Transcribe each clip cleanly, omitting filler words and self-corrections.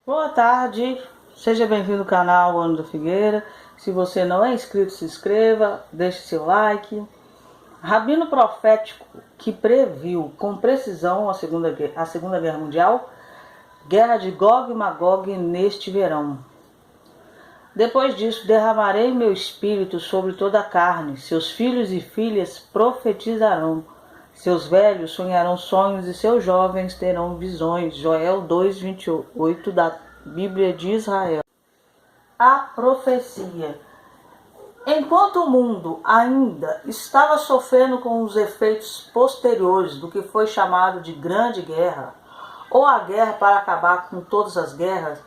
Boa tarde, seja bem-vindo ao canal Ano da Figueira. Se você não é inscrito, se inscreva, deixe seu like. Rabino profético que previu com precisão a Segunda Guerra Mundial, guerra de Gog e Magog neste verão. Depois disso derramarei meu espírito sobre toda a carne, seus filhos e filhas profetizarão, seus velhos sonharão sonhos e seus jovens terão visões. Joel 2:28 da Bíblia de Israel. A profecia. Enquanto o mundo ainda estava sofrendo com os efeitos posteriores do que foi chamado de Grande Guerra, ou a guerra para acabar com todas as guerras,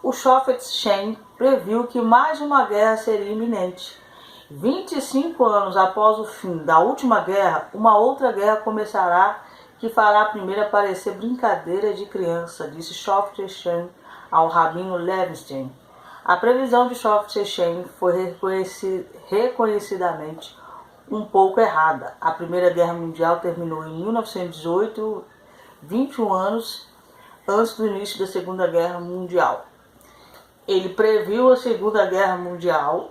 o Shofet Shem previu que mais uma guerra seria iminente. 25 anos após o fim da última guerra, uma outra guerra começará que fará a primeira parecer brincadeira de criança, disse Shofet Shem ao Rabino Levinstein. A previsão de Shofet Shem foi reconhecidamente um pouco errada. A Primeira Guerra Mundial terminou em 1918, 21 anos antes do início da Segunda Guerra Mundial. Ele previu a Segunda Guerra Mundial,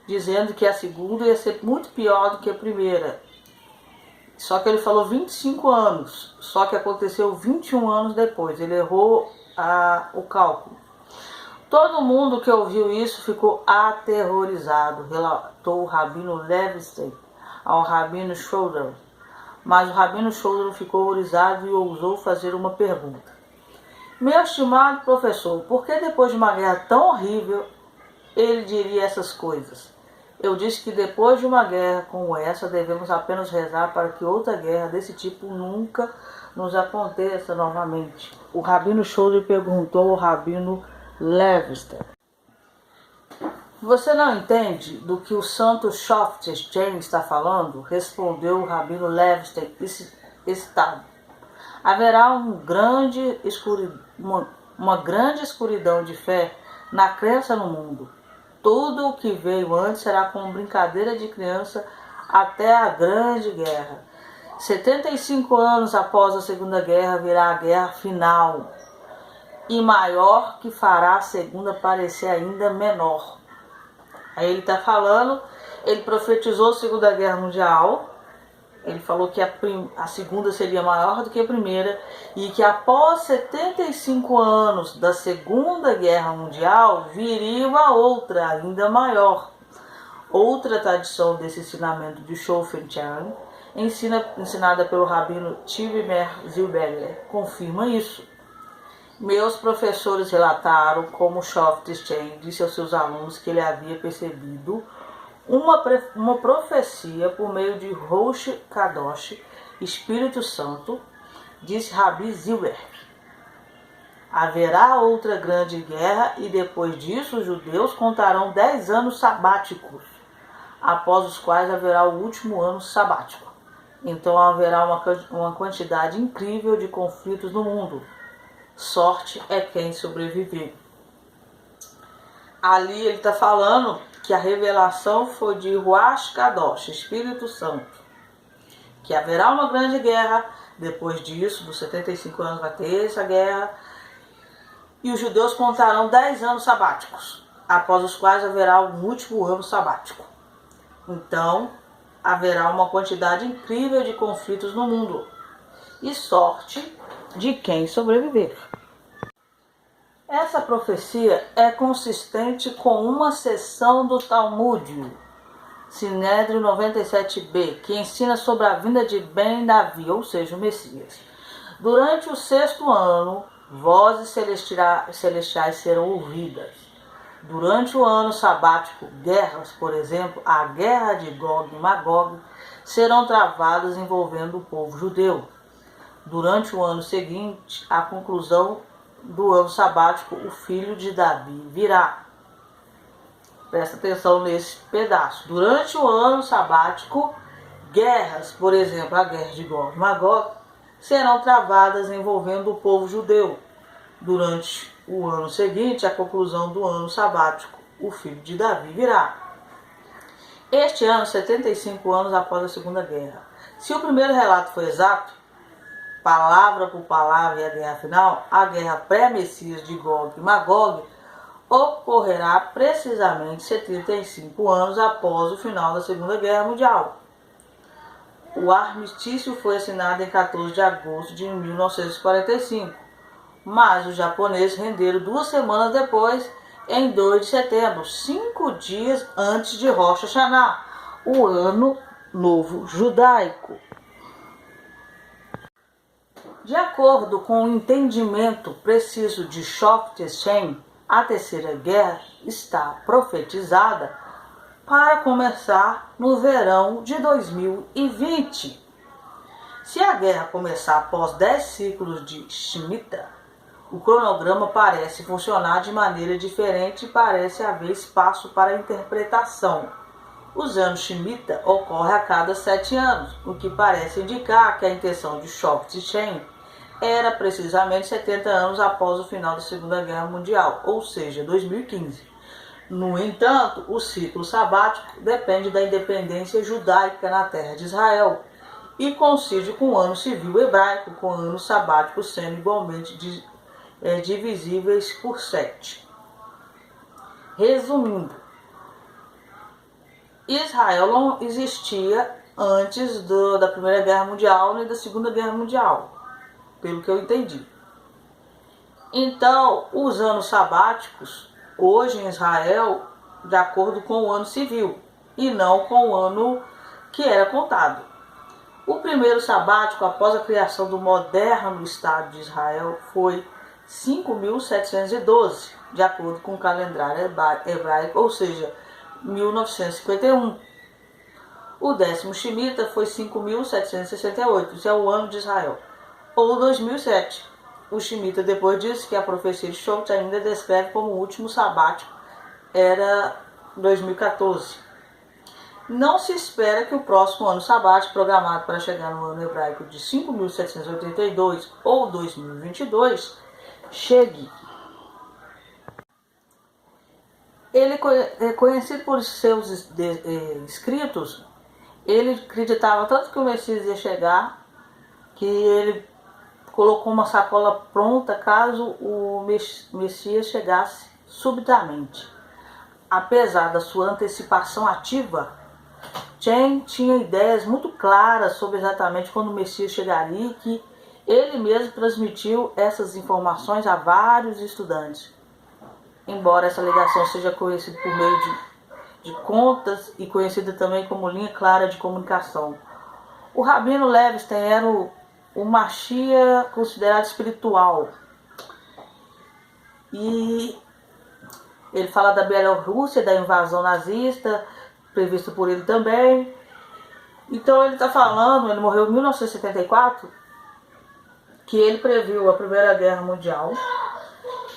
dizendo que a segunda ia ser muito pior do que a primeira. Só que ele falou 25 anos, só que aconteceu 21 anos depois. Ele errou o cálculo. Todo mundo que ouviu isso ficou aterrorizado, relatou o Rabino Levinstein ao Rabino Schroeder. Mas o Rabino Schroeder ficou horrorizado e ousou fazer uma pergunta. Meu estimado professor, por que depois de uma guerra tão horrível ele diria essas coisas? Eu disse que depois de uma guerra como essa devemos apenas rezar para que outra guerra desse tipo nunca nos aconteça novamente. O Rabino Schroeder perguntou ao Rabino Levinstein. Você não entende do que o santo Shofet Shem está falando? Respondeu o Rabino Levinstein excitado. Haverá uma grande escuridão de fé na crença no mundo. Tudo o que veio antes será como brincadeira de criança até a Grande Guerra. 75 anos após a Segunda Guerra virá a guerra final e maior, que fará a segunda parecer ainda menor. Aí ele está falando, ele profetizou a Segunda Guerra Mundial. Ele falou que a segunda seria maior do que a primeira e que após 75 anos da Segunda Guerra Mundial viria uma outra, ainda maior. Outra tradição desse ensinamento de Shofet Shem, ensinada pelo Rabino Tivmer Zilberger, confirma isso. Meus professores relataram como Shofet Shem disse aos seus alunos que ele havia percebido uma profecia por meio de Rosh Kadosh, Espírito Santo, disse Rabi Zilberg. Haverá outra grande guerra e depois disso os judeus contarão 10 anos sabáticos, após os quais haverá o último ano sabático. Então haverá uma quantidade incrível de conflitos no mundo. Sorte é quem sobreviver. Ali ele está falando que a revelação foi de Ruach Kadosh, Espírito Santo, que haverá uma grande guerra, depois disso, dos 75 anos vai ter essa guerra, e os judeus contarão 10 anos sabáticos, após os quais haverá um último ano sabático. Então, haverá uma quantidade incrível de conflitos no mundo, e sorte de quem sobreviver. Essa profecia é consistente com uma seção do Talmud, Sinédrio 97b, que ensina sobre a vinda de Ben Davi, ou seja, o Messias. Durante o 6º ano, vozes celestiais serão ouvidas. Durante o ano sabático, guerras, por exemplo, a guerra de Gog e Magog, serão travadas envolvendo o povo judeu. Durante o ano seguinte, a conclusão do ano sabático, o filho de Davi virá. Presta atenção nesse pedaço. Durante o ano sabático, guerras, por exemplo, a guerra de Gog e Magog, serão travadas envolvendo o povo judeu. Durante o ano seguinte, a conclusão do ano sabático, o filho de Davi virá. Este ano, 75 anos após a Segunda Guerra. Se o primeiro relato foi exato, palavra por palavra, e a guerra final, a guerra pré-Messias de Gog e Magog, ocorrerá precisamente 75 anos após o final da Segunda Guerra Mundial. O armistício foi assinado em 14 de agosto de 1945, mas os japoneses renderam 2 semanas depois, em 2 de setembro, 5 dias antes de Rosh Hashanah, o Ano Novo Judaico. De acordo com o entendimento preciso de Shoft Shem, a Terceira Guerra está profetizada para começar no verão de 2020. Se a guerra começar após 10 ciclos de Shemitah, o cronograma parece funcionar de maneira diferente e parece haver espaço para interpretação. Os anos Shemitah ocorrem a cada 7 anos, o que parece indicar que a intenção de Shoft Shem era precisamente 70 anos após o final da Segunda Guerra Mundial, ou seja, 2015. No entanto, o ciclo sabático depende da independência judaica na terra de Israel e coincide com o ano civil hebraico, com o ano sabático sendo igualmente divisíveis por 7. Resumindo, Israel não existia antes da Primeira Guerra Mundial nem da Segunda Guerra Mundial, pelo que eu entendi. Então, os anos sabáticos hoje em Israel, de acordo com o ano civil, e não com o ano que era contado. O primeiro sabático após a criação do moderno Estado de Israel foi 5.712, de acordo com o calendário hebraico, ou seja, 1951. O 10º Shemitah foi 5.768, isso é o ano de Israel, ou 2007. O Shemitah, depois disso, que a profecia de Shoft ainda descreve como o último sabático, era 2014. Não se espera que o próximo ano sabático, programado para chegar no ano hebraico de 5.782 ou 2022, chegue. Ele é conhecido por seus escritos. Ele acreditava tanto que o Messias ia chegar, que ele colocou uma sacola pronta caso o Messias chegasse subitamente. Apesar da sua antecipação ativa, Chen tinha ideias muito claras sobre exatamente quando o Messias chegaria e que ele mesmo transmitiu essas informações a vários estudantes. Embora essa ligação seja conhecida por meio de contas e conhecida também como linha clara de comunicação. O Rabino Levinstein era o Mashiach considerado espiritual. E ele fala da Bielorrússia, da invasão nazista, prevista por ele também. Então ele está falando, ele morreu em 1974, que ele previu a Primeira Guerra Mundial,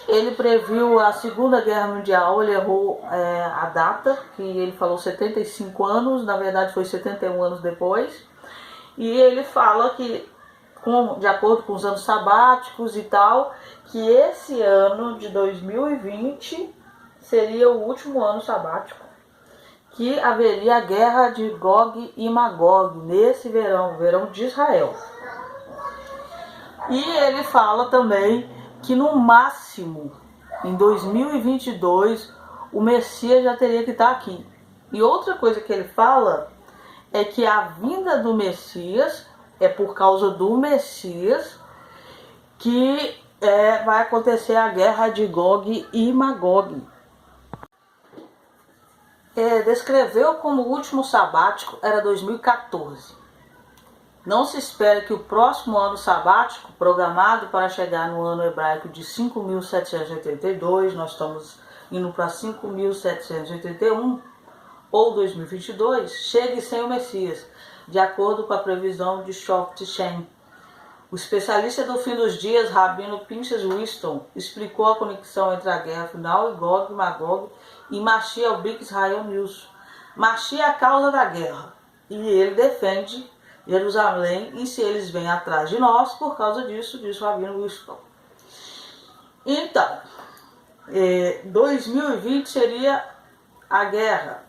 ele previu a Segunda Guerra Mundial, ele errou a data, que ele falou 75 anos, na verdade foi 71 anos depois. E ele fala que, de acordo com os anos sabáticos e tal, que esse ano de 2020 seria o último ano sabático, que haveria a guerra de Gog e Magog nesse verão, o verão de Israel. E ele fala também que no máximo, em 2022, o Messias já teria que estar aqui. E outra coisa que ele fala é que a vinda do Messias é por causa do Messias que vai acontecer a guerra de Gog e Magog. Descreveu como o último sabático era 2014. Não se espera que o próximo ano sabático, programado para chegar no ano hebraico de 5.782, nós estamos indo para 5.781, ou 2022, chegue sem o Messias, de acordo com a previsão de Shoft Shem. O especialista do fim dos dias, Rabino Pinchas Winston, explicou a conexão entre a guerra final e Gog e Magog e Mashiach ao Big Israel News. Mashiach é a causa da guerra, e ele defende Jerusalém, e se eles vêm atrás de nós, por causa disso, diz o Rabino Winston. Então, 2020 seria a guerra,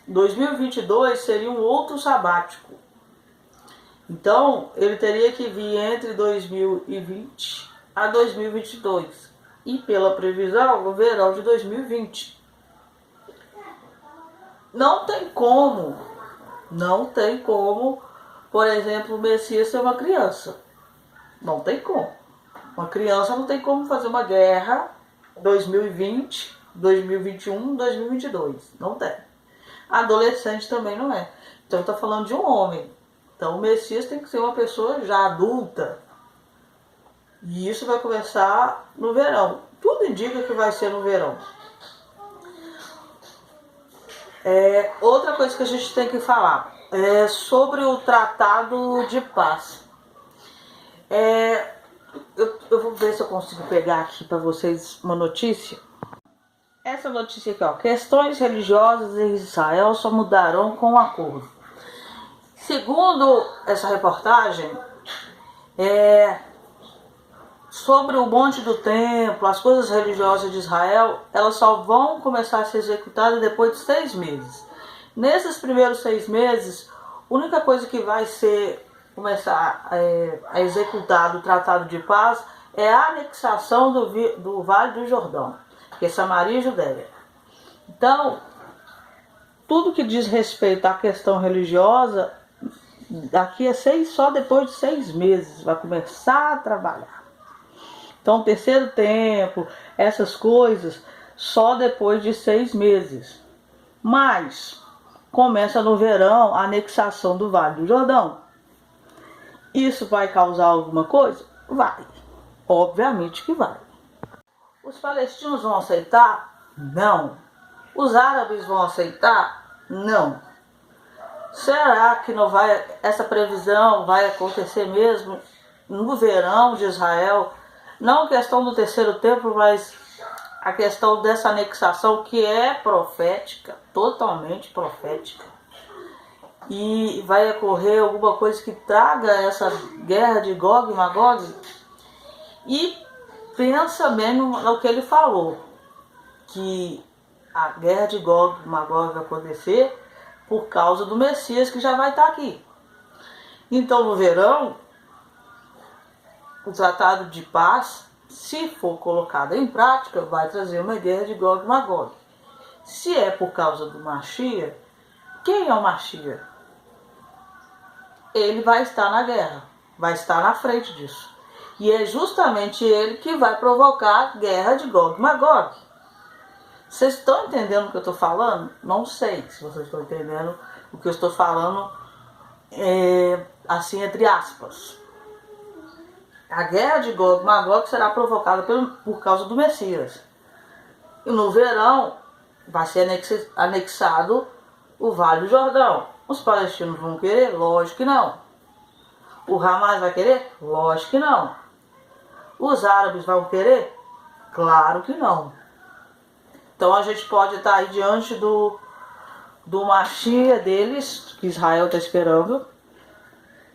2022 seria um outro sabático. Então, ele teria que vir entre 2020 a 2022. E pela previsão, no verão de 2020. Não tem como, por exemplo, o Messias ser uma criança. Não tem como. Uma criança não tem como fazer uma guerra 2020, 2021, 2022. Não tem. Adolescente também não é. Então está falando de um homem. Então o Messias tem que ser uma pessoa já adulta. E isso vai começar no verão. Tudo indica que vai ser no verão. Outra coisa que a gente tem que falar é sobre o Tratado de Paz. Eu vou ver se eu consigo pegar aqui para vocês uma notícia. Essa notícia aqui, ó. Questões religiosas em Israel só mudarão com o acordo. Segundo essa reportagem, sobre o Monte do Templo, as coisas religiosas de Israel, elas só vão começar a ser executadas depois de 6 meses. Nesses primeiros 6 meses, a única coisa que vai começar a executar do Tratado de Paz é a anexação do Vale do Jordão, que é Samaria e Judéia. Então, tudo que diz respeito à questão religiosa, daqui a só depois de 6 meses vai começar a trabalhar. Então, o terceiro templo, essas coisas, só depois de 6 meses. Mas começa no verão a anexação do Vale do Jordão. Isso vai causar alguma coisa? Vai. Obviamente que vai. Os palestinos vão aceitar? Não. Os árabes vão aceitar? Não. Será que não vai, essa previsão vai acontecer mesmo no verão de Israel? Não a questão do terceiro templo, mas a questão dessa anexação que é profética, totalmente profética. E vai ocorrer alguma coisa que traga essa guerra de Gog e Magog. E pensa bem no que ele falou, que a guerra de Gog e Magog vai acontecer por causa do Messias que já vai estar aqui. Então no verão, o Tratado de Paz, se for colocado em prática, vai trazer uma guerra de Gog e Magog. Se é por causa do Mashiach, quem é o Mashiach? Ele vai estar na guerra, vai estar na frente disso. E é justamente ele que vai provocar a guerra de Gog e Magog. Vocês estão entendendo o que eu estou falando? Não sei se vocês estão entendendo o que eu estou falando, assim, entre aspas. A guerra de Gog e Magog será provocada por causa do Messias. E no verão vai ser anexado o Vale do Jordão. Os palestinos vão querer? Lógico que não. O Hamas vai querer? Lógico que não. Os árabes vão querer? Claro que não. Então a gente pode estar aí diante do Mashiach deles, que Israel está esperando,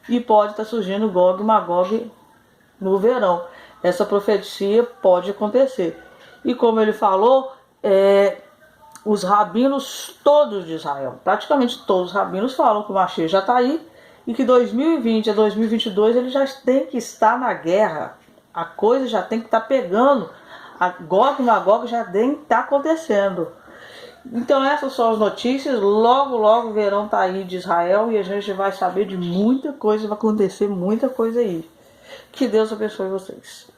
e pode estar surgindo Gog e Magog no verão. Essa profecia pode acontecer. E como ele falou, os rabinos todos de Israel, praticamente todos os rabinos falam que o Mashiach já está aí e que 2020 a 2022 ele já tem que estar na guerra. A coisa já tem que estar pegando. A Gog e Magog já tem que estar acontecendo. Então essas são as notícias. Logo o verão está aí de Israel e a gente vai saber de muita coisa, vai acontecer muita coisa aí. Que Deus abençoe vocês.